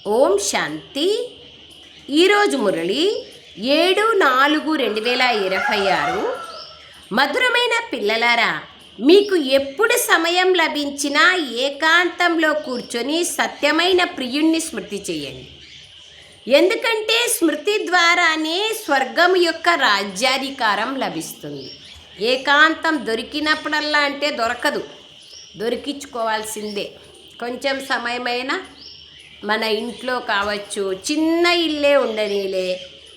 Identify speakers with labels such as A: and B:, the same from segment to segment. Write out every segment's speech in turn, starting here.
A: ఓం శాంతి. ఈరోజు మురళి 7/4/2026. మధురమైన పిల్లలారా, మీకు ఎప్పుడు సమయం లభించినా ఏకాంతంలో కూర్చొని సత్యమైన ప్రియుణ్ణి స్మృతి చేయండి. ఎందుకంటే స్మృతి ద్వారానే స్వర్గం యొక్క రాజ్యాధికారం లభిస్తుంది. ఏకాంతం దొరికినప్పుడల్లా అంటే దొరకదు, దొరికించుకోవాల్సిందే. కొంచెం సమయమైనా మన ఇంట్లో కావచ్చు, చిన్న ఇల్లే ఉండనీలే,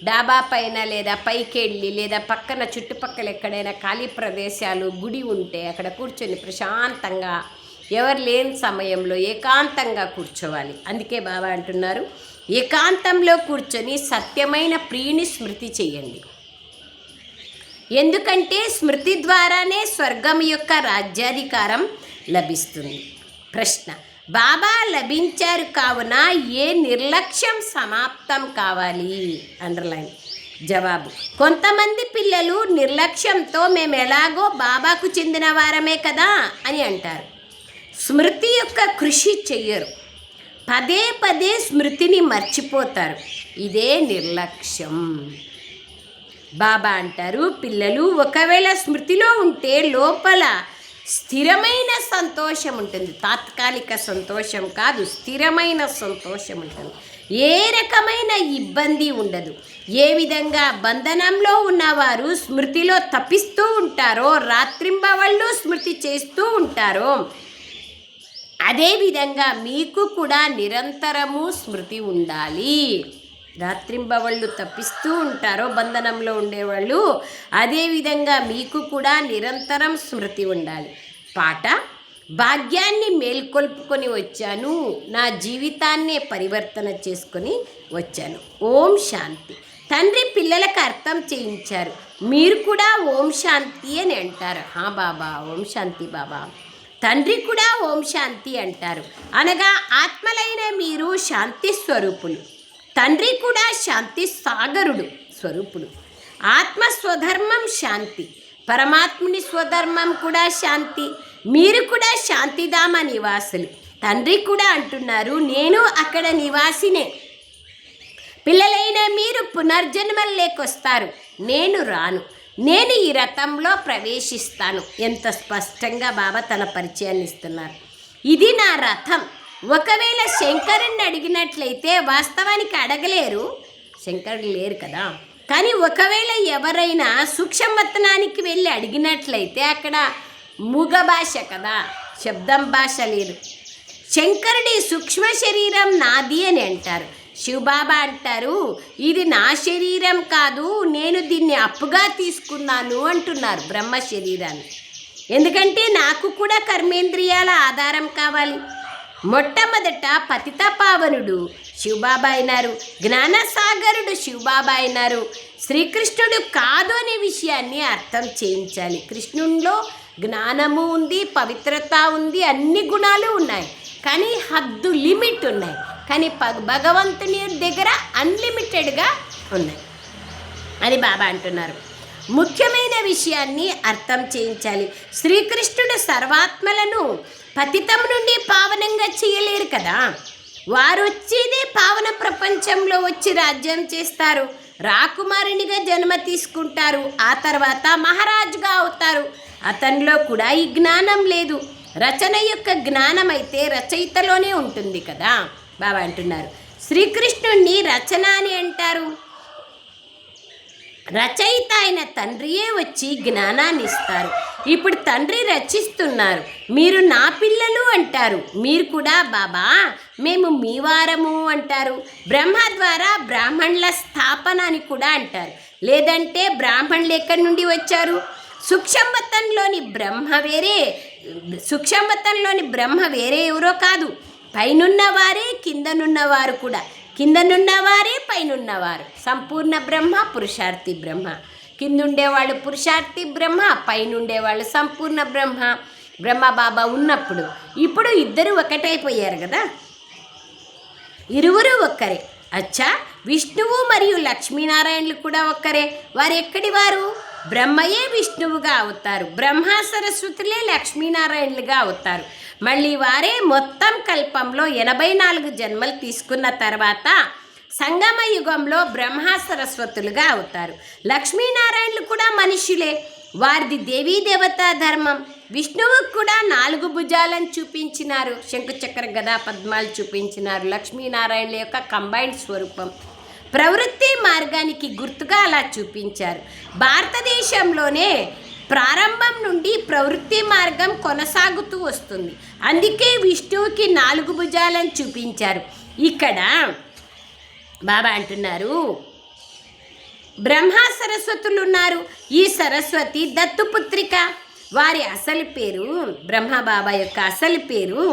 A: డాబా పైన లేదా పైకి వెళ్ళి లేదా పక్కన చుట్టుపక్కల ఎక్కడైనా ఖాళీ ప్రదేశాలు, గుడి ఉంటే అక్కడ కూర్చొని ప్రశాంతంగా ఎవరు లేని సమయంలో ఏకాంతంగా కూర్చోవాలి. అందుకే బాబా అంటున్నారు, ఏకాంతంలో కూర్చొని సత్యమైన ప్రియుని స్మృతి చేయండి. ఎందుకంటే స్మృతి ద్వారానే స్వర్గం యొక్క రాజ్యాధికారం లభిస్తుంది. ప్రశ్న: బాబా లభించారు కావున ఏ నిర్లక్ష్యం సమాప్తం కావాలి? అండర్లైన్. జవాబు: కొంతమంది పిల్లలు నిర్లక్ష్యంతో మేము ఎలాగో బాబాకు చెందిన వారమే కదా అని అంటారు. స్మృతి యొక్క కృషి చెయ్యరు, పదే పదే స్మృతిని మర్చిపోతారు. ఇదే నిర్లక్ష్యం. బాబా అంటారు, పిల్లలు ఒకవేళ స్మృతిలో ఉంటే లోపల స్థిరమైన సంతోషం ఉంటుంది. తాత్కాలిక సంతోషం కాదు, స్థిరమైన సంతోషం ఉంటుంది. ఏ రకమైన ఇబ్బంది ఉండదు. ఏ విధంగా బంధనంలో ఉన్నవారు స్మృతిలో తప్పిస్తూ ఉంటారో, రాత్రింబవళ్ళు స్మృతి చేస్తూ ఉంటారో, అదేవిధంగా మీకు కూడా నిరంతరము స్మృతి ఉండాలి. రాత్రింబవళ్ళు తప్పిస్తూ ఉంటారో బంధనంలో ఉండేవాళ్ళు, అదేవిధంగా మీకు కూడా నిరంతరం స్మృతి ఉండాలి. పాట: భాగ్యాన్ని మేల్కొల్పుకొని వచ్చాను, నా జీవితాన్నే పరివర్తన చేసుకొని వచ్చాను. ఓం శాంతి. తండ్రి పిల్లలకు అర్థం చేయించారు, మీరు కూడా ఓం శాంతి అని అంటారు. బాబా ఓం శాంతి బాబా. తండ్రి కూడా ఓం శాంతి అంటారు. అనగా ఆత్మలైన మీరు శాంతి స్వరూపులు, తండ్రి కూడా శాంతి సాగరుడు స్వరూపుడు. ఆత్మ స్వధర్మం శాంతి, పరమాత్ముని స్వధర్మం కూడా శాంతి. మీరు కూడా శాంతిధామ నివాసులు. తండ్రి కూడా అంటున్నారు, నేను అక్కడ నివాసినే. పిల్లలైన మీరు పునర్జన్మలు లేకొస్తారు, నేను రాను. నేను ఈ రథంలో ప్రవేశిస్తాను. ఎంత స్పష్టంగా బాబా తన పరిచయాన్ని ఇస్తున్నారు. ఇది నా రథం. ఒకవేళ శంకరుణ్ణి అడిగినట్లయితే, వాస్తవానికి అడగలేరు, శంకరుడు లేరు కదా. కానీ ఒకవేళ ఎవరైనా సూక్ష్మవతనానికి వెళ్ళి అడిగినట్లయితే అక్కడ మూగ భాష కదా, శబ్దం భాష లేదు. శంకరుడి సూక్ష్మ శరీరం నాది అని అంటారు. శివబాబా అంటారు, ఇది నా శరీరం కాదు, నేను దీన్ని అప్పుగా తీసుకున్నాను అంటున్నారు, బ్రహ్మ శరీరాన్ని. ఎందుకంటే నాకు కూడా కర్మేంద్రియాల ఆధారం కావాలి. మొట్టమొదట పతిత పావనుడు శివబాబా అయినారు, జ్ఞానసాగరుడు శివబాబా అయినారు. శ్రీకృష్ణుడు కాదు అనే విషయాన్ని అర్థం చేయించాలి. కృష్ణునిలో జ్ఞానము ఉంది, పవిత్రత ఉంది, అన్ని గుణాలు ఉన్నాయి, కానీ హద్దు లిమిట్ ఉన్నాయి. కానీ భగవంతుని దగ్గర అన్లిమిటెడ్గా ఉన్నాయి అని బాబా అంటున్నారు. ముఖ్యమైన విషయాన్ని అర్థం చేయించాలి. శ్రీకృష్ణుడు సర్వాత్మలను పతితం నుండి పావనంగా చేయలేరు కదా. వారు వచ్చేదే పావన ప్రపంచంలో వచ్చి రాజ్యం చేస్తారు, రాకుమారునిగా జన్మ తీసుకుంటారు, ఆ తర్వాత మహారాజుగా అవుతారు. అతనిలో కూడా ఈ జ్ఞానం లేదు. రచన యొక్క జ్ఞానం అయితే రచయితలోనే ఉంటుంది కదా. బాబా అంటున్నారు, శ్రీకృష్ణుణ్ణి రచన అని అంటారు. రచయిత అయిన తండ్రియే వచ్చి జ్ఞానాన్ని ఇస్తారు. ఇప్పుడు తండ్రి రచిస్తున్నారు, మీరు నా పిల్లలు అంటారు. మీరు కూడా బాబా మేము మీ వారము అంటారు. బ్రహ్మ ద్వారా బ్రాహ్మణుల స్థాపన అని కూడా అంటారు. లేదంటే బ్రాహ్మణులు ఎక్కడి నుండి వచ్చారు? సూక్ష్మవతంలోని బ్రహ్మ వేరే ఎవరో కాదు, పైనున్నవారే కిందనున్నవారు కూడా, కిందనున్నవారే పైనున్నవారు. సంపూర్ణ బ్రహ్మ, పురుషార్థి బ్రహ్మ. కిందుండేవాళ్ళు పురుషార్థి బ్రహ్మ, పైనుండేవాళ్ళు సంపూర్ణ బ్రహ్మ. బ్రహ్మ బాబా ఉన్నప్పుడు, ఇప్పుడు ఇద్దరు ఒకటైపోయారు కదా, ఇరువురు ఒక్కరే. అచ్చా, విష్ణువు మరియు లక్ష్మీనారాయణులు కూడా ఒక్కరే. వారు ఎక్కడి వారు? బ్రహ్మయే విష్ణువుగా అవుతారు, బ్రహ్మ సరస్వతులే లక్ష్మీనారాయణులుగా అవుతారు. మళ్ళీ వారే మొత్తం కల్పంలో 84 జన్మలు తీసుకున్న తర్వాత సంగమ యుగంలో బ్రహ్మ సరస్వతులుగా అవుతారు. లక్ష్మీనారాయణులు కూడా మనుషులే. వారిది దేవీ దేవతా ధర్మం. విష్ణువుకు కూడా 4 భుజాలను చూపించినారు, శంకుచక్ర గదా పద్మాలు చూపించినారు. లక్ష్మీనారాయణుల యొక్క కంబైన్డ్ స్వరూపం. ప్రవృత్తి మార్గానికి గుర్తుగా అలా చూపించారు. భారతదేశంలోనే ప్రారంభం నుండి ప్రవృత్తి మార్గం కొనసాగుతూ వస్తుంది. అందుకే విష్ణువుకి 4 భుజాలను చూపించారు. ఇక్కడ బాబా అంటున్నారు, బ్రహ్మ సరస్వతులు ఉన్నారు. ఈ సరస్వతి దత్తుపుత్రిక. వారి అసలు పేరు, బ్రహ్మబాబా యొక్క అసలు పేరు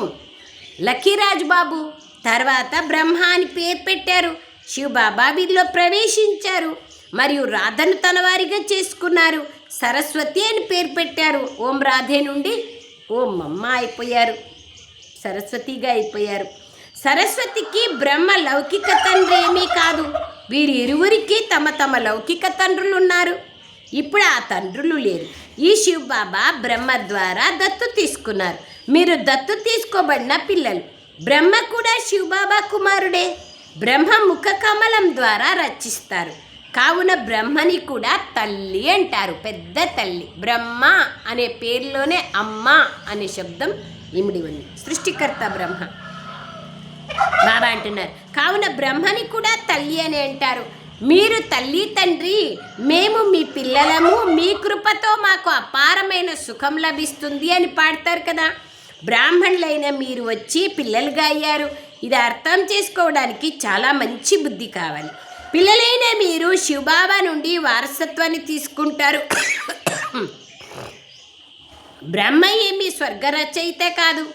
A: లక్కీరాజ్ బాబు. తర్వాత బ్రహ్మ అని పేరు పెట్టారు. శివబాబా వీరిలో ప్రవేశించారు మరియు రాధను తన వారిగా చేసుకున్నారు. సరస్వతి అని పేరు పెట్టారు. ఓం రాధే నుండి ఓం అమ్మ అయిపోయారు, సరస్వతిగా అయిపోయారు. సరస్వతికి బ్రహ్మ లౌకిక తండ్రి ఏమీ కాదు. వీరి ఇరువురికి తమ తమ లౌకిక తండ్రులు ఉన్నారు. ఇప్పుడు ఆ తండ్రులు లేరు. ఈ శివబాబా బ్రహ్మ ద్వారా దత్తు తీసుకున్నారు. మీరు దత్తు తీసుకోబడిన పిల్లలు. బ్రహ్మ కూడా శివబాబా కుమారుడే. బ్రహ్మ ముఖ కమలం ద్వారా రచిస్తారు. కావున బ్రహ్మని కూడా తల్లి అంటారు, పెద్ద తల్లి. బ్రహ్మ అనే పేరులోనే అమ్మ అనే శబ్దం ఇమిడి ఉంది. సృష్టికర్త బ్రహ్మ. బాబా అంటున్నారు, కావున బ్రహ్మని కూడా తల్లి అని అంటారు. మీరు తల్లి తండ్రి, మేము మీ పిల్లలము, మీ కృపతో మాకు అపారమైన సుఖం లభిస్తుంది అని పాడతారు కదా. బ్రాహ్మణులైన మీరు వచ్చి పిల్లలుగా అయ్యారు. ఇది అర్థం చేసుకోవడానికి చాలా మంచి బుద్ధి కావాలి. పిల్లలైన మీరు శివబాబా నుండి వారసత్వాన్ని తీసుకుంటారు. బ్రహ్మ ఏమి స్వర్గ రచయిత కాదు.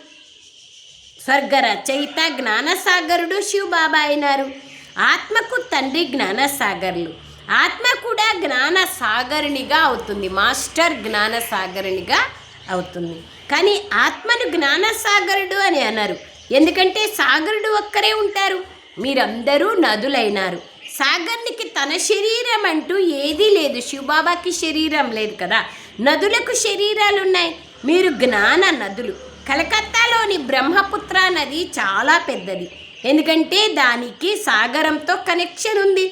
A: స్వర్గ రచయిత జ్ఞానసాగరుడు శివబాబా అయినారు. ఆత్మకు తండ్రి జ్ఞానసాగరులు. ఆత్మ కూడా జ్ఞానసాగరునిగా అవుతుంది, మాస్టర్ జ్ఞానసాగరునిగా అవుతుంది. కానీ ఆత్మను జ్ఞానసాగరుడు అని అన్నారు. ఎందుకంటే సాగరుడు ఒక్కరే ఉంటారు, మీరందరూ నదులైనారు. సాగర్నికి తన శరీరం అంటూ ఏదీ లేదు. శివబాబాకి శరీరం లేదు కదా. నదులకు శరీరాలు ఉన్నాయి. మీరు జ్ఞాన నదులు. కలకత్తాలోని బ్రహ్మపుత్ర నది చాలా పెద్దది. ఎందుకంటే దానికి సాగరంతో కనెక్షన్ ఉంది.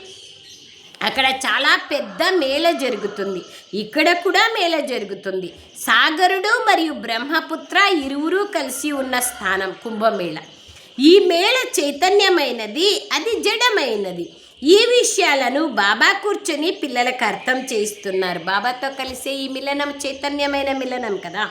A: అక్కడ చాలా పెద్ద మేళ జరుగుతుంది. ఇక్కడ కూడా మేళ జరుగుతుంది. సాగరుడు మరియు బ్రహ్మపుత్ర ఇరువురు కలిసి ఉన్న స్థానం కుంభమేళ. ఈ మేళ చైతన్యమైనది, అది జడమైనది. ఈ విషయాలను బాబా కూర్చొని పిల్లలకు అర్థం చేయిస్తున్నారు. బాబాతో కలిసే ఈ మిలనం చైతన్యమైన మిలనం కదా.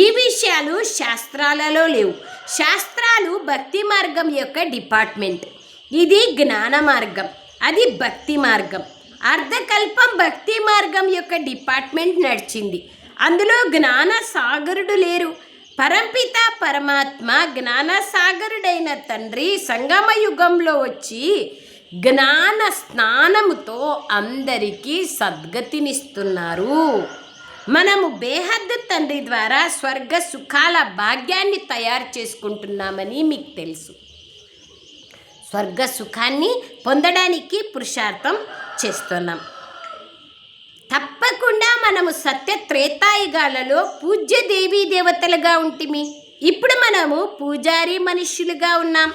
A: ఈ విషయాలు శాస్త్రాలలో లేవు. శాస్త్రాలు భక్తి మార్గం యొక్క డిపార్ట్మెంట్. ఇది జ్ఞాన మార్గం, అది భక్తి మార్గం. అర్ధకల్పం భక్తి మార్గం యొక్క డిపార్ట్మెంట్ నడిచింది. అందులో జ్ఞాన సాగరుడు లేరు. పరంపిత పరమాత్మ జ్ఞానసాగరుడైన తండ్రి సంగమ యుగంలో వచ్చి జ్ఞాన స్నానముతో అందరికీ సద్గతినిస్తున్నారు. మనము బేహద్దు తండ్రి ద్వారా స్వర్గ సుఖాల భాగ్యాన్ని తయారు చేసుకుంటున్నామని మీకు తెలుసు. స్వర్గ సుఖాన్ని పొందడానికి పురుషార్థం చేస్తున్నాం. తప్పకుండా మనము సత్య త్రేతాయుగాలలో పూజ్య దేవీ దేవతలుగా ఉంటిమి. ఇప్పుడు మనము పూజారి మనుష్యులుగా ఉన్నాం.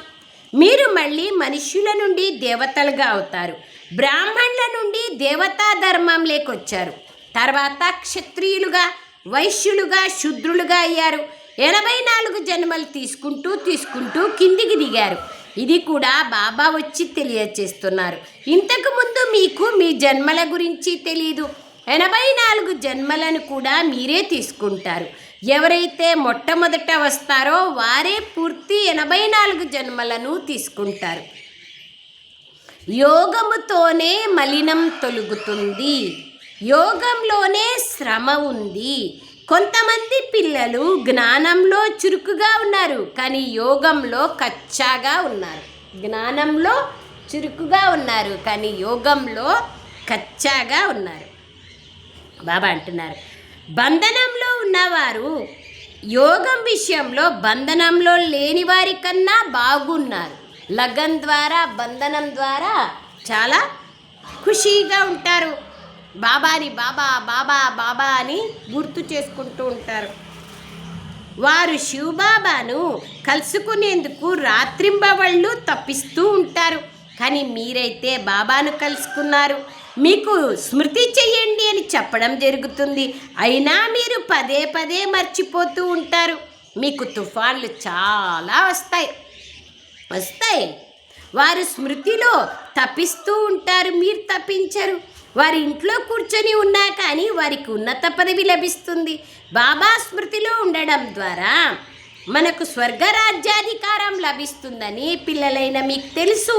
A: మీరు మళ్ళీ మనుష్యుల నుండి దేవతలుగా అవుతారు. బ్రాహ్మణుల నుండి దేవతా ధర్మం లేకొచ్చారు. తర్వాత క్షత్రియులుగా, వైశ్యులుగా, శూద్రులుగా అయ్యారు. 84 జన్మలు తీసుకుంటూ కిందికి దిగారు. ఇది కూడా బాబా వచ్చి తెలియచేస్తున్నారు. ఇంతకుముందు మీకు మీ జన్మల గురించి తెలీదు. 84 జన్మలను కూడా మీరే తీసుకుంటారు. ఎవరైతే మొట్టమొదట వస్తారో వారే పూర్తి 84 జన్మలను తీసుకుంటారు. యోగముతోనే మలినం తొలుగుతుంది. యోగంలోనే శ్రమ ఉంది. కొంతమంది పిల్లలు జ్ఞానంలో చురుకుగా ఉన్నారు, కానీ యోగంలో కచ్చాగా ఉన్నారు. జ్ఞానంలో చురుకుగా ఉన్నారు, కానీ యోగంలో కచ్చాగా ఉన్నారు. బాబా అంటున్నారు, బంధనంలో ఉన్నవారు యోగం విషయంలో బంధనంలో లేని వారి కన్నా బాగున్నారు. లగన్ ద్వారా, బంధనం ద్వారా చాలా ఖుషీగా ఉంటారు. బాబాని బాబా బాబా బాబా అని గుర్తు చేసుకుంటూ ఉంటారు. వారు శివబాబాను కలుసుకునేందుకు రాత్రింబవళ్ళు తప్పిస్తూ ఉంటారు. కానీ మీరైతే బాబాను కలుసుకున్నారు, మీకు స్మృతి చెయ్యండి అని చెప్పడం జరుగుతుంది. అయినా మీరు పదే పదే మర్చిపోతూ ఉంటారు. మీకు తుఫాన్లు చాలా వస్తాయి. వారు స్మృతిలో తప్పిస్తూ ఉంటారు, మీరు తప్పించరు. వారి ఇంట్లో కూర్చొని ఉన్నా కానీ వారికి ఉన్నత పదవి లభిస్తుంది. బాబా స్మృతిలో ఉండడం ద్వారా మనకు స్వర్గరాజ్యాధికారం లభిస్తుందని పిల్లలైన మీకు తెలుసు.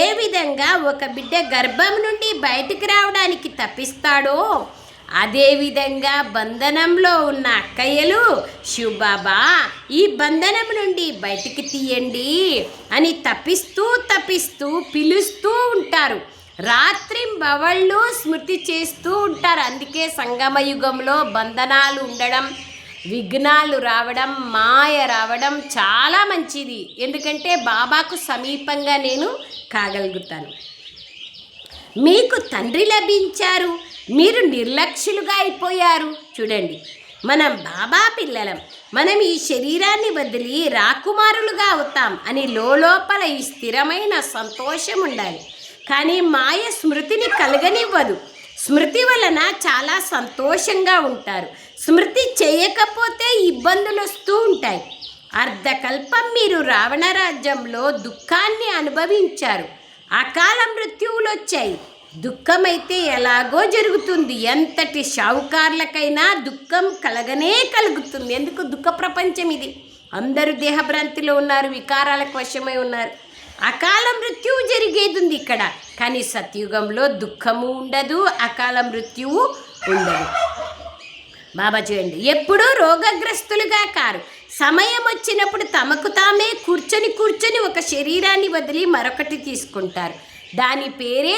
A: ఏ విధంగా ఒక బిడ్డ గర్భం నుండి బయటికి రావడానికి తప్పిస్తాడో అదేవిధంగా బంధనంలో ఉన్న అక్కయ్యలు శివబాబా ఈ బంధనం నుండి బయటికి తీయండి అని తప్పిస్తూ పిలుస్తూ ఉంటారు. రాత్రింబవళ్ళు స్మృతి చేస్తూ ఉంటారు. అందుకే సంగమయుగంలో బంధనాలు ఉండడం, విఘ్నాలు రావడం, మాయ రావడం చాలా మంచిది. ఎందుకంటే బాబాకు సమీపంగా నేను కాగలుగుతాను. మీకు తండ్రి లభించారు, మీరు నిర్లక్ష్యులుగా అయిపోయారు. చూడండి, మనం బాబా పిల్లలం, మనం ఈ శరీరాన్ని వదిలి రాకుమారులుగా అవుతాం అని లోపల ఈ స్థిరమైన సంతోషం ఉండాలి. కానీ మాయ స్మృతిని కలగనివ్వదు. స్మృతి వలన చాలా సంతోషంగా ఉంటారు. స్మృతి చేయకపోతే ఇబ్బందులు వస్తూ ఉంటాయి. అర్ధకల్పం మీరు రావణ రాజ్యంలో దుఃఖాన్ని అనుభవించారు. అకాల మృత్యువులు వచ్చాయి. దుఃఖమైతే ఎలాగో జరుగుతుంది. ఎంతటి షావుకార్లకైనా దుఃఖం కలుగుతుంది. ఎందుకు? దుఃఖ ప్రపంచం ఇది. అందరూ దేహభ్రాంతిలో ఉన్నారు, వికారాలకు వశమై ఉన్నారు. అకాల మృత్యువు జరిగేది ఉంది ఇక్కడ. కానీ సత్యుగంలో దుఃఖము ఉండదు, అకాల మృత్యువు ఉండదు. బాబా చూడండి, ఎప్పుడూ రోగగ్రస్తులుగా కారు. సమయం వచ్చినప్పుడు తమకు తామే కూర్చొని ఒక శరీరాన్ని వదిలి మరొకటి తీసుకుంటారు. దాని పేరే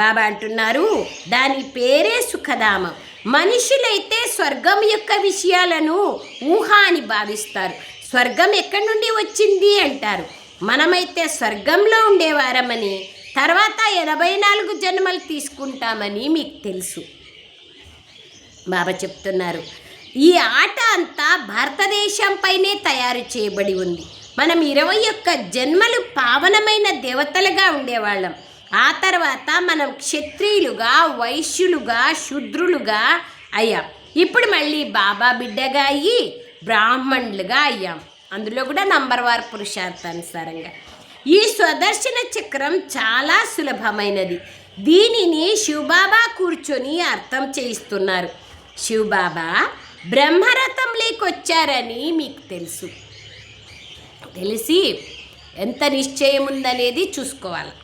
A: బాబా అంటున్నారు, దాని పేరే సుఖధామం. మనుషులైతే స్వర్గం యొక్క విషయాలను ఊహ అని భావిస్తారు. స్వర్గం ఎక్కడి నుండి వచ్చింది అంటారు. మనమైతే స్వర్గంలో ఉండేవారమని, తర్వాత 84 జన్మలు తీసుకుంటామని మీకు తెలుసు. బాబా చెప్తున్నారు, ఈ ఆట అంతా భారతదేశంపైనే తయారు చేయబడి ఉంది. మనం 21 జన్మలు పావనమైన దేవతలుగా ఉండేవాళ్ళం. ఆ తర్వాత మనం క్షత్రియులుగా, వైశ్యులుగా, శూద్రులుగా అయ్యాం. ఇప్పుడు మళ్ళీ బాబా బిడ్డగా అయ్యి బ్రాహ్మణులుగా అయ్యాం. అందులో కూడా నంబర్వార్ పురుషార్థానుసారంగా. ఈ స్వదర్శన చక్రం చాలా సులభమైనది. దీనిని శివబాబా కూర్చొని అర్థం చేయిస్తున్నారు. శివబాబా బ్రహ్మరథంలోకి వచ్చారని మీకు తెలిసి ఎంత నిశ్చయం ఉందనేది చూసుకోవాలి.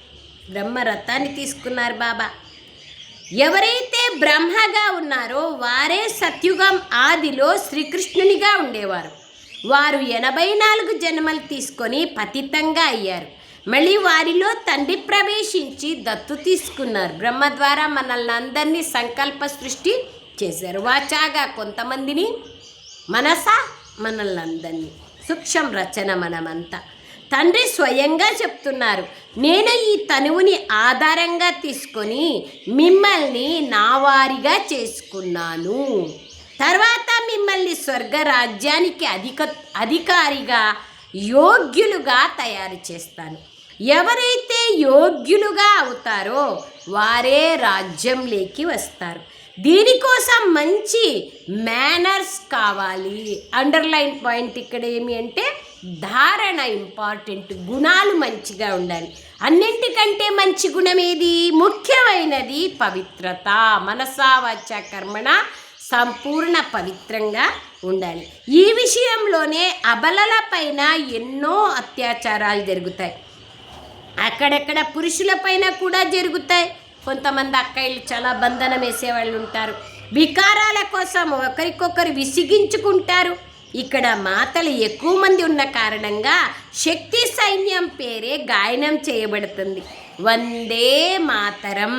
A: బ్రహ్మరథాన్ని తీసుకున్నారు బాబా. ఎవరైతే బ్రహ్మగా ఉన్నారో వారే సత్యుగం ఆదిలో శ్రీకృష్ణునిగా ఉండేవారు. వారు 84 జన్మలు తీసుకొని పతితంగా అయ్యారు. మళ్ళీ వారిలో తండ్రి ప్రవేశించి దత్తు తీసుకున్నారు. బ్రహ్మ ద్వారా మనల్ని అందరినీ సంకల్ప సృష్టి చేశారు. వాచాగా కొంతమందిని, మనసా మనల్ని అందరినీ. సూక్ష్మ రచన మనమంతా. తండ్రి స్వయంగా చెప్తున్నారు, నేను ఈ తనువుని ఆధారంగా తీసుకొని మిమ్మల్ని నా వారిగా చేసుకున్నాను. తర్వాత మిమ్మల్ని స్వర్గరాజ్యానికి అధికారిగా యోగ్యులుగా తయారు చేస్తాను. ఎవరైతే యోగ్యులుగా అవుతారో వారే రాజ్యంలోకి వస్తారు. దీనికోసం మంచి మేనర్స్ కావాలి. అండర్లైన్ పాయింట్ ఇక్కడ ఏమి అంటే ధారణ ఇంపార్టెంట్. గుణాలు మంచిగా ఉండాలి. అన్నింటికంటే మంచి గుణం ఏది? ముఖ్యమైనది పవిత్రత. మనసా వాచ కర్మణ సంపూర్ణ పవిత్రంగా ఉండాలి. ఈ విషయంలోనే అబలల పైన ఎన్నో అత్యాచారాలు జరుగుతాయి. అక్కడక్కడ పురుషుల పైన కూడా జరుగుతాయి. కొంతమంది అక్కయ్యలు చాలా బంధనం వేసేవాళ్ళు ఉంటారు. వికారాల కోసం ఒకరికొకరు విసిగించుకుంటారు. ఇక్కడ మాతలు ఎక్కువ మంది ఉన్న కారణంగా శక్తి సైన్యం పేరే గాయనం చేయబడుతుంది. వందే మాతరం.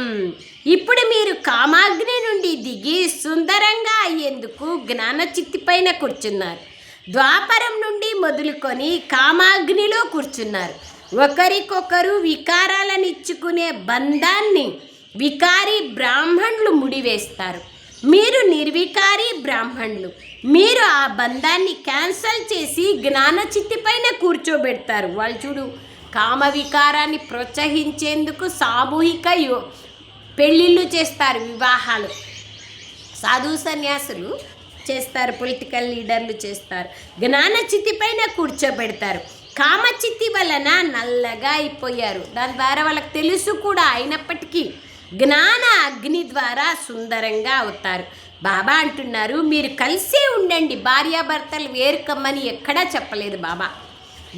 A: ఇప్పుడు మీరు కామాగ్ని నుండి దిగి సుందరంగా అయ్యేందుకు జ్ఞానచిత్తి పైన కూర్చున్నారు. ద్వాపరం నుండి మొదలుకొని కామాగ్నిలో కూర్చున్నారు. ఒకరికొకరు వికారాలనిచ్చుకునే బంధాన్ని వికారి బ్రాహ్మణులు ముడివేస్తారు. మీరు నిర్వికారి బ్రాహ్మణులు. మీరు ఆ బంధాన్ని క్యాన్సల్ చేసి జ్ఞాన చిత్తి పైన కూర్చోబెడతారు. వాళ్ళు చూడు, కామ వికారాన్ని ప్రోత్సహించేందుకు సామూహిక పెళ్ళిళ్ళు చేస్తారు, వివాహాలు. సాధు సన్యాసులు చేస్తారు, పొలిటికల్ లీడర్లు చేస్తారు. జ్ఞాన చిత్తి పైన కూర్చోబెడతారు. కామచిత్తి వలన నల్లగా అయిపోయారు. దాని ద్వారా వాళ్ళకి తెలుసు కూడా, అయినప్పటికీ జ్ఞాన అగ్ని ద్వారా సుందరంగా అవుతారు. బాబా అంటున్నారు, మీరు కలిసే ఉండండి, భార్యాభర్తలు వేరు కమ్మని ఎక్కడా చెప్పలేదు బాబా.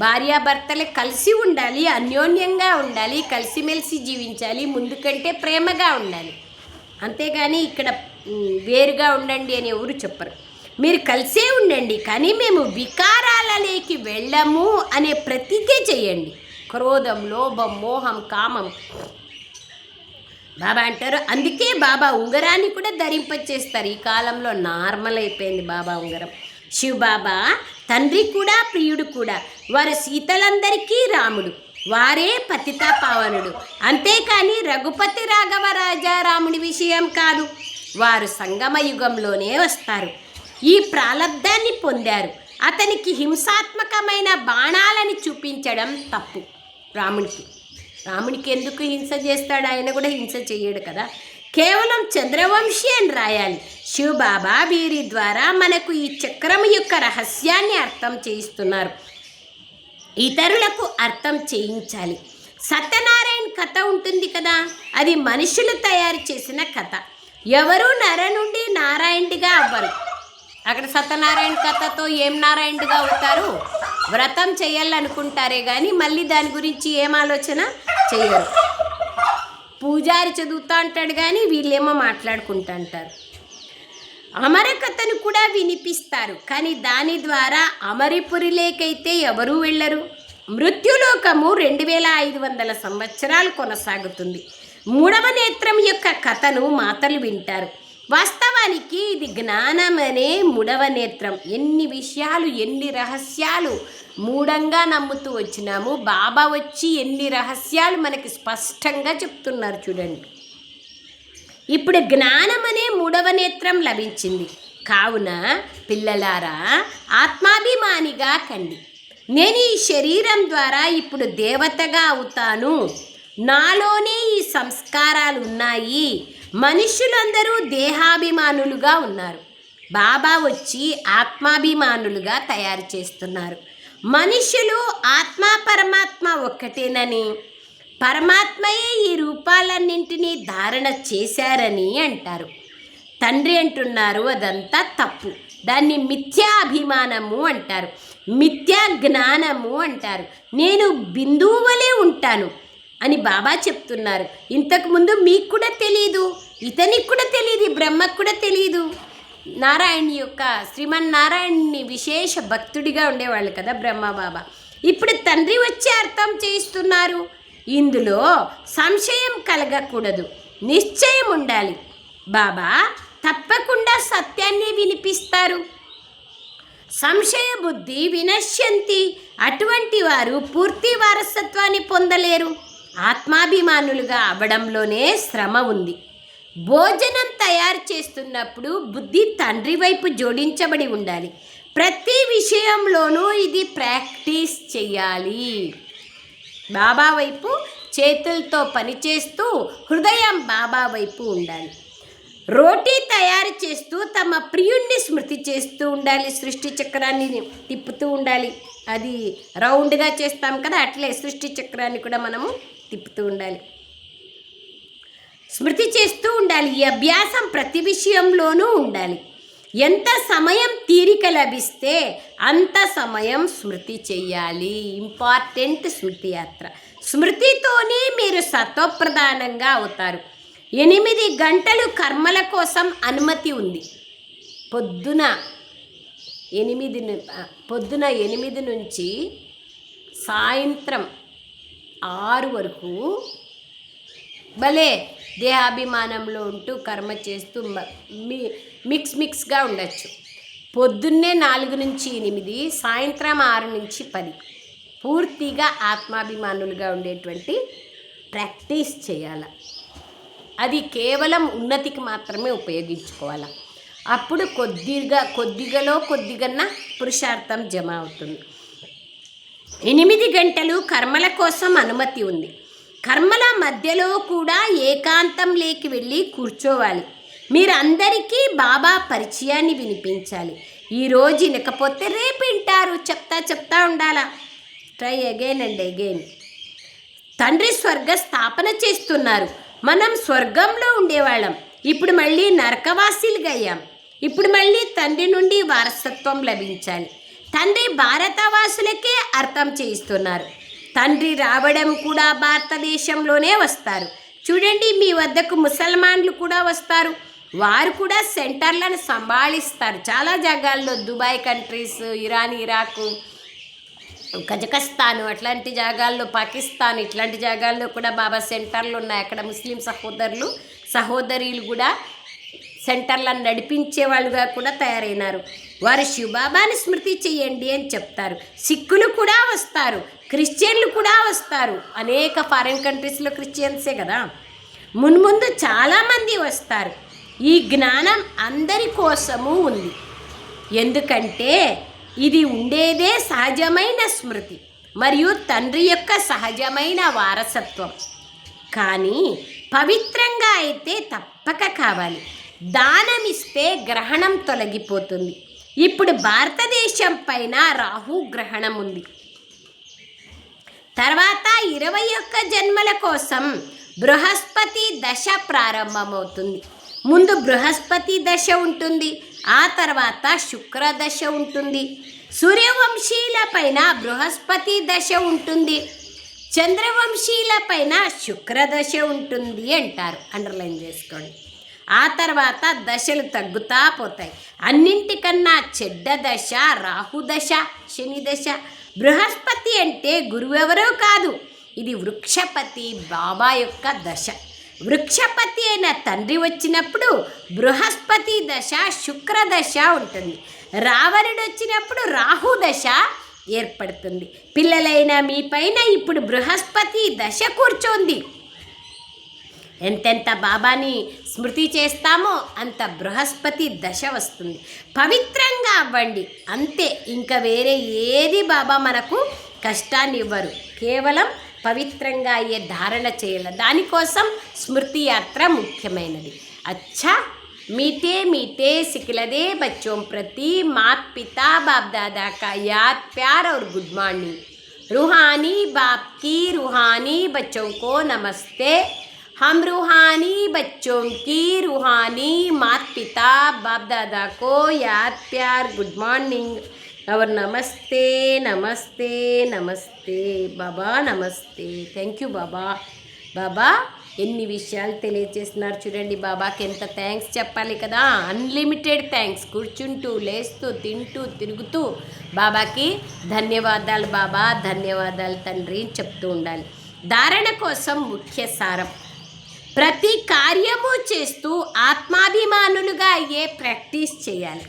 A: భార్యాభర్తలు కలిసి ఉండాలి, అన్యోన్యంగా ఉండాలి, కలిసిమెలిసి జీవించాలి, ముందుకంటే ప్రేమగా ఉండాలి. అంతేగాని ఇక్కడ వేరుగా ఉండండి అని ఎవరు చెప్పరు. మీరు కలిసే ఉండండి, కానీ మేము వికారాలలోకి వెళ్ళము అనే ప్రతిజ్ఞ చేయండి. క్రోధం, లోభం, మోహం, కామం. బాబా అంటారు, అందుకే బాబా ఉంగరాన్ని కూడా ధరింపచేస్తారు. ఈ కాలంలో నార్మల్ అయిపోయింది బాబా ఉంగరం. శివ బాబా తండ్రి కూడా ప్రియుడు కూడా. వారు సీతలందరికీ రాముడు, వారే పతిత పావనుడు. అంతేకాని రఘుపతి రాఘవ రాజారాముడి విషయం కాదు. వారు సంగమ యుగంలోనే వస్తారు. ఈ ప్రాలబ్ధాన్ని పొందారు. అతనికి హింసాత్మకమైన బాణాలని చూపించడం తప్పు. రాముడికి ఎందుకు హింస చేస్తాడు? ఆయన కూడా హింస చేయడు కదా. కేవలం చంద్రవంశీ అని రాయాలి. శివబాబా వీరి ద్వారా మనకు ఈ చక్రం యొక్క రహస్యాన్ని అర్థం చేయిస్తున్నారు, ఇతరులకు అర్థం చేయించాలి. సత్యనారాయణ కథ ఉంటుంది కదా, అది మనుషులు తయారు చేసిన కథ. ఎవరు నర నుండి నారాయణుడిగా అవ్వరు. అక్కడ సత్యనారాయణ కథతో ఏం నారాయణుడిగా అవుతారు? వ్రతం చేయాలనుకుంటారే కానీ మళ్ళీ దాని గురించి ఏం ఆలోచన చేయరు. పూజారి చదువుతూ అంటాడు కానీ వీళ్ళేమో మాట్లాడుకుంటూ అంటారు. అమరకథను కూడా వినిపిస్తారు, కానీ దాని ద్వారా అమరిపురిలేకైతే ఎవరూ వెళ్ళరు. మృత్యులోకము 2500 సంవత్సరాలు కొనసాగుతుంది. మూడవ నేత్రం యొక్క కథను మాతలు వింటారు. వాస్తవానికి ఇది జ్ఞానం అనే మూడవ నేత్రం. ఎన్ని విషయాలు, ఎన్ని రహస్యాలు మూఢంగా నమ్ముతూ వచ్చినాము. బాబా వచ్చి ఎన్ని రహస్యాలు మనకి స్పష్టంగా చెప్తున్నారు చూడండి. ఇప్పుడు జ్ఞానం అనే మూడవ నేత్రం లభించింది. కావున పిల్లలారా, ఆత్మాభిమానిగా కండి. నేను ఈ శరీరం ద్వారా ఇప్పుడు దేవతగా అవుతాను. నాలోనే ఈ సంస్కారాలు ఉన్నాయి. మనుషులందరూ దేహాభిమానులుగా ఉన్నారు. బాబా వచ్చి ఆత్మాభిమానులుగా తయారు చేస్తున్నారు. మనుషులు ఆత్మ పరమాత్మ ఒక్కటేనని, పరమాత్మయే ఈ రూపాలన్నింటినీ ధారణ చేశారని అంటారు. తండ్రి అంటున్నారు అదంతా తప్పు. దాన్ని మిథ్యా అభిమానము అంటారు, మిథ్యా జ్ఞానము అంటారు. నేను బిందువు వలె ఉంటాను అని బాబా చెప్తున్నారు. ఇంతకుముందు మీకు కూడా తెలియదు, ఇతనికి కూడా తెలియదు, బ్రహ్మకు కూడా తెలియదు. నారాయణ యొక్క శ్రీమన్నారాయణని విశేష భక్తుడిగా ఉండేవాళ్ళు కదా బ్రహ్మ బాబా. ఇప్పుడు తండ్రి వచ్చి అర్థం చేయిస్తున్నారు. ఇందులో సంశయం కలగకూడదు, నిశ్చయం ఉండాలి. బాబా తప్పకుండా సత్యాన్ని వినిపిస్తారు. సంశయ బుద్ధి వినశ్యంతి. అటువంటి వారు పూర్తి వారసత్వాన్ని పొందలేరు. ఆత్మాభిమానులుగా అవ్వడంలోనే శ్రమ ఉంది. భోజనం తయారు చేస్తున్నప్పుడు బుద్ధి తండ్రి వైపు జోడించబడి ఉండాలి. ప్రతి విషయంలోనూ ఇది ప్రాక్టీస్ చేయాలి. బాబా వైపు చేతులతో పనిచేస్తూ హృదయం బాబా వైపు ఉండాలి. రోటీ తయారు చేస్తూ తమ ప్రియుణ్ణి స్మృతి చేస్తూ ఉండాలి. సృష్టి చక్రాన్ని తిప్పుతూ ఉండాలి. అది రౌండ్గా చేస్తాం కదా, అట్లే సృష్టి చక్రాన్ని కూడా మనము తిప్పుతూ ఉండాలి, స్మృతి చేస్తూ ఉండాలి. ఈ అభ్యాసం ప్రతి విషయంలోనూ ఉండాలి. ఎంత సమయం తీరిక లభిస్తే అంత సమయం స్మృతి చెయ్యాలి. ఇంపార్టెంట్ స్మృతి యాత్ర. స్మృతితోనే మీరు సత్వప్రధానంగా అవుతారు. 8 గంటలు కర్మల కోసం అనుమతి ఉంది. పొద్దున 8 నుంచి సాయంత్రం 6 వరకు భలే దేహాభిమానంలో ఉంటూ కర్మ చేస్తూ మిక్స్గా ఉండొచ్చు. పొద్దున్నే 4 నుంచి 8, సాయంత్రం 6 నుంచి 10 పూర్తిగా ఆత్మాభిమానులుగా ఉండేటువంటి ప్రాక్టీస్ చేయాలి. అది కేవలం ఉన్నతికి మాత్రమే ఉపయోగించుకోవాలి. అప్పుడు కొద్దిగా పురుషార్థం జమ అవుతుంది. 8 గంటలు కర్మల కోసం అనుమతి ఉంది. కర్మల మధ్యలో కూడా ఏకాంతంలోకి వెళ్ళి కూర్చోవాలి. మీరందరికీ బాబా పరిచయాన్ని వినిపించాలి. ఈరోజు వినకపోతే రేపు వింటారు. చెప్తా ఉండాలా. Try again and again. తండ్రి స్వర్గ స్థాపన చేస్తున్నారు. మనం స్వర్గంలో ఉండేవాళ్ళం, ఇప్పుడు మళ్ళీ నరకవాసీలుగా అయ్యాం. ఇప్పుడు మళ్ళీ తండ్రి నుండి వారసత్వం లభించాలి. తండ్రి భారతవాసులకే అర్థం చేయిస్తున్నారు. తండ్రి రావడం కూడా భారతదేశంలోనే వస్తారు. చూడండి, మీ వద్దకు ముసల్మాన్లు కూడా వస్తారు. వారు కూడా సెంటర్లను సంభాళిస్తారు. చాలా జాగాల్లో Dubai countries, Iran, Iraq, Kazakhstan అట్లాంటి జాగాల్లో, పాకిస్తాన్ ఇట్లాంటి జాగాల్లో కూడా బాబా సెంటర్లు ఉన్నాయి. అక్కడ ముస్లిం సహోదరీలు కూడా సెంటర్లను నడిపించే వాళ్ళుగా కూడా తయారైనారు. వారు శివబాబాని స్మృతి చేయండి అని చెప్తారు. సిక్కులు కూడా వస్తారు, క్రిస్టియన్లు కూడా వస్తారు. అనేక ఫారిన్ కంట్రీస్లో క్రిస్టియన్సే కదా. మున్ముందు చాలామంది వస్తారు. ఈ జ్ఞానం అందరి కోసము ఉంది. ఎందుకంటే ఇది ఉండేదే సహజమైన స్మృతి మరియు తండ్రి యొక్క సహజమైన వారసత్వం. కానీ పవిత్రంగా అయితే తప్పక కావాలి. దానమిస్తే గ్రహణం తొలగిపోతుంది. ఇప్పుడు భారతదేశం పైన రాహు గ్రహణం ఉంది. తర్వాత 21 జన్మల కోసం బృహస్పతి దశ ప్రారంభమవుతుంది. ముందు బృహస్పతి దశ ఉంటుంది, ఆ తర్వాత శుక్రదశ ఉంటుంది. సూర్యవంశీల పైన బృహస్పతి దశ ఉంటుంది, చంద్రవంశీల పైన శుక్రదశ ఉంటుంది అంటారు. అండర్లైన్ చేసుకోండి. ఆ తర్వాత దశలు తగ్గుతా పోతాయి. అన్నింటికన్నా చెడ్డ దశ రాహుదశ, శని దశ. బృహస్పతి అంటే గురువెవరో కాదు, ఇది వృక్షపతి బాబా యొక్క దశ. వృక్షపతి అయిన తండ్రి వచ్చినప్పుడు బృహస్పతి దశ, శుక్రదశ ఉంటుంది. రావణుడు వచ్చినప్పుడు రాహుదశ ఏర్పడుతుంది. పిల్లలైన మీ పైన ఇప్పుడు బృహస్పతి దశ కూర్చోంది. ఎంతెంత బాబాని స్మృతి చేస్తామో అంత బృహస్పతి దశ వస్తుంది. పవిత్రంగా అవ్వండి అంతే. ఇంకా వేరే ఏది బాబా మనకు కష్టాన్ని ఇవ్వరు. కేవలం పవిత్రంగా అయ్యే ధారణ చేయాలి. దానికోసం స్మృతి యాత్ర ముఖ్యమైనది. అచ్చా, मीठे मीठे सिखलदे बच्चों प्रति माता पिता बाप दादा का याद प्यार और गुड मॉर्निंग। रूहानी बाप की रूहानी बच्चों को नमस्ते। हम रूहानी बच्चों की रूहानी माता पिता बाप दादा को याद प्यार गुड मॉर्निंग और नमस्ते नमस्ते नमस्ते बाबा नमस्ते। थैंक यू बाबा। బాబా ఎన్ని విషయాలు తెలియజేస్తున్నారు చూడండి. బాబాకి ఎంత థ్యాంక్స్ చెప్పాలి కదా. Unlimited thanks. కూర్చుంటూ, లేస్తూ, తింటూ, తిరుగుతూ బాబాకి ధన్యవాదాలు బాబా, ధన్యవాదాలు తండ్రి చెప్తూ ఉండాలి. ధారణ కోసం ముఖ్య సారం: ప్రతి కార్యము చేస్తూ ఆత్మాభిమానులుగా అయ్యే ప్రాక్టీస్ చేయాలి.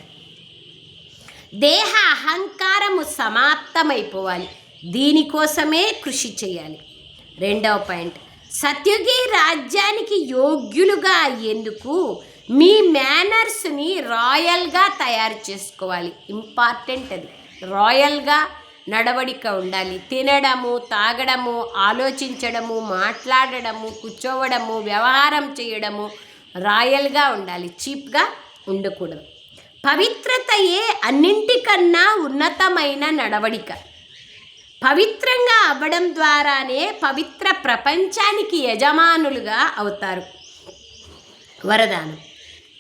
A: దేహ అహంకారము సమాప్తమైపోవాలి. దీనికోసమే కృషి చేయాలి. రెండవ పాయింట్: సత్యుగి రాజ్యానికి యోగ్యులుగా అయ్యేందుకు మీ మేనర్స్ని రాయల్గా తయారు చేసుకోవాలి. ఇంపార్టెంట్ అది. రాయల్గా నడవడిక ఉండాలి. తినడము, తాగడము, ఆలోచించడము, మాట్లాడడము, కూర్చోవడము, వ్యవహారం చేయడము రాయల్గా ఉండాలి. చీప్గా ఉండకూడదు. పవిత్రతయే అన్నింటికన్నా ఉన్నతమైన నడవడిక. పవిత్రంగా అవ్వడం ద్వారానే పవిత్ర ప్రపంచానికి యజమానులుగా అవుతారు. వరదానం: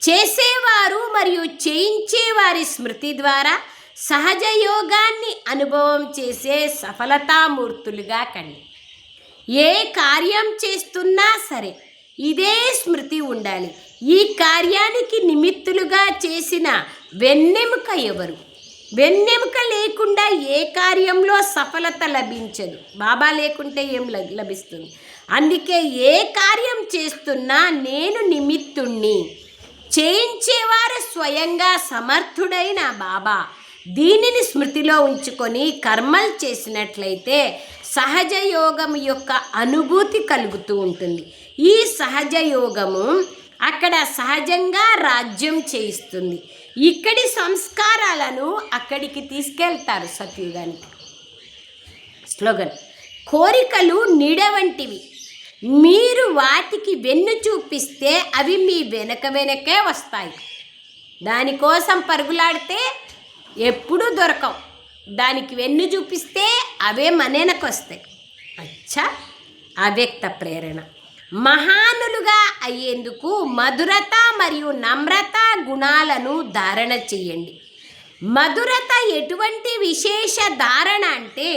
A: చేసేవారు మరియు చేయించేవారి స్మృతి ద్వారా సహజ యోగాన్ని అనుభవం చేసే సఫలతామూర్తులుగా కండి. ఏ కార్యం చేస్తున్నా సరే ఇదే స్మృతి ఉండాలి. ఈ కార్యానికి నిమిత్తులుగా చేసిన వెన్నెముక ఎవరు? వెన్నెముక లేకుండా ఏ కార్యంలో సఫలత లభించదు. బాబా లేకుంటే ఏం లభిస్తుంది? అందుకే ఏ కార్యం చేస్తున్నా నేను నిమిత్తుణ్ణి. చేయించేవారు స్వయంగా సమర్థుడైన బాబా. దీనిని స్మృతిలో ఉంచుకొని కర్మలు చేసినట్లయితే సహజ యోగం యొక్క అనుభూతి కలుగుతూ ఉంటుంది. ఈ సహజ యోగము అక్కడ సహజంగా రాజ్యం చేయిస్తుంది. ఇక్కడి సంస్కారాలను అక్కడికి తీసుకెళ్తారు సత్యుగానికి. స్లోగన్: కోరికలు నీడ వంటివి, మీరు వాటికి వెన్ను చూపిస్తే అవి మీ వెనకే వస్తాయి. దానికోసం పరుగులాడితే ఎప్పుడూ దొరకవు. దానికి వెన్ను చూపిస్తే అవే మనెనకు వస్తాయి. అచ్చా, అవ్యక్త ప్రేరణ. మహానులుగా అయ్యేందుకు మధురత మరియు నమ్రత గుణాలను ధారణ చేయండి. మధురత ఎటువంటి విశేష ధారణ అంటే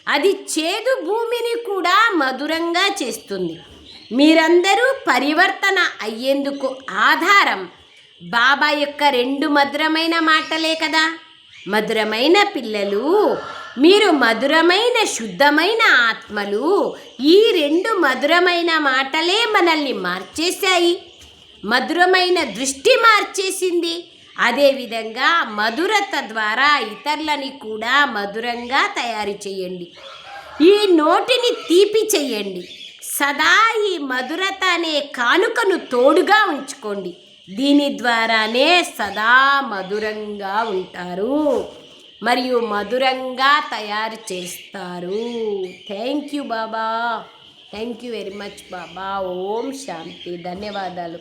A: అది చేదు భూమిని కూడా మధురంగా చేస్తుంది. మీరందరూ పరివర్తన అయ్యేందుకు ఆధారం బాబా యొక్క 2 మధురమైన మాటలే కదా. మధురమైన పిల్లలు, మీరు మధురమైన శుద్ధమైన ఆత్మలు. ఈ 2 మధురమైన మాటలే మనల్ని మార్చేశాయి. మధురమైన దృష్టి మార్చేసింది. అదేవిధంగా మధురత ద్వారా ఇతరులని కూడా మధురంగా తయారు చేయండి. ఈ నోటిని తీపి చేయండి. సదా ఈ మధురత అనే కానుకను తోడుగా ఉంచుకోండి. దీని ద్వారానే సదా మధురంగా ఉంటారు మరియు మధురంగా తయారు చేస్తారు. Thank you Baba. Thank you very much Baba. ఓం శాంతి. ధన్యవాదాలు.